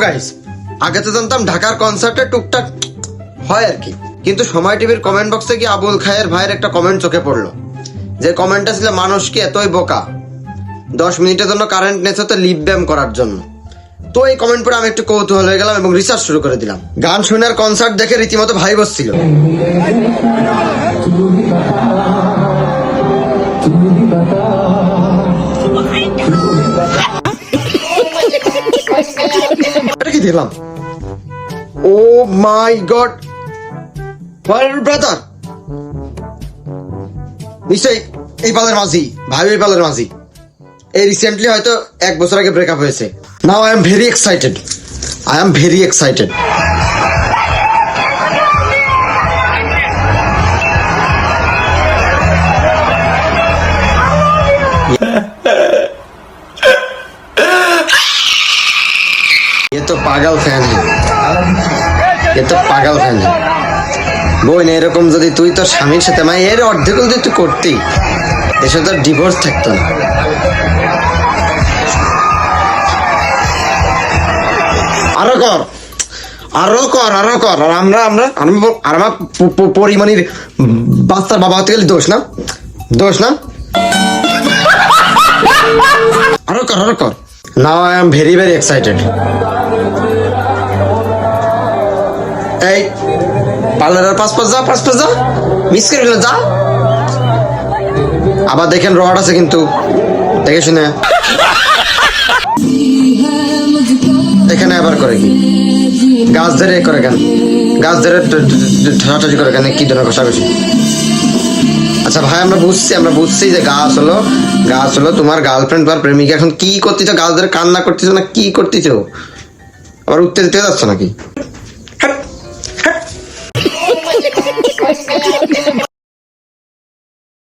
Guys, আগে তো জানতাম ঢাকার কনসার্টে টুকটাক হয় আর কি, কিন্তু সময় টিভির কমেন্ট বক্সে গিয়ে আবুল খায়ের ভাইয়ের একটা কমেন্ট চোখে পড়লো। যে কমেন্টটা ছিল, মানুষ কি এতই বোকা 10 মিনিটের জন্য কারেন্ট নেছে তো লিপ ব্যাম করার জন্য। তো এই কমেন্ট পড়ে আমি একটু কৌতূহল হয়ে গেলাম এবং রিসার্চ শুরু করে দিলাম। গান শুনে আর কনসার্ট দেখে রীতিমতো ভাই বসছিল। এটা কি দেখলাম? ও মাই গড, ব্রাদার নিশ্চয়ই এই পালের মাঝি, ভাই এই পালের মাঝি। এই রিসেন্টলি হয়তো 1 বছর আগে ব্রেকআপ হয়েছে। Now I am very excited, I am very excited. ये तो पागल फैन है, ये तो पागल फैन है। বোন এরকম যদি তুই তোর স্বামীর সাথে মানে এর অর্ধেক যদি তুই করতেই, এসব তোর ডিভোর্স থাকতো না। আরো কর, আরো কর, আরো কর। আর আমরা আমরা আর আমার পরিমাণের বাচ্চার বাবা হতে গেলে দোষ না, দোষ না। আরো কর, আরো কর। Now I am very very excited. এই পার্লারের পাঁচ পাঁচ যা, মিস করে যা। আবার দেখেন রড আছে কিন্তু, দেখে শুনে। এখানে আবার করে কি গাছ ধরে করে কেন, গাছ ধরে ঠাটাটি করে কেন, কি ধরনের ঘষাঘষি? আচ্ছা ভাই, আমরা বুঝছি যে গাছ হলো তোমার গার্লফ্রেন্ড বা প্রেমিকা। এখন কি করতেছো? গাছ ধরে কান্না করতেছো না কি করতেছো? আবার উত্তর দিতে যাচ্ছ নাকি?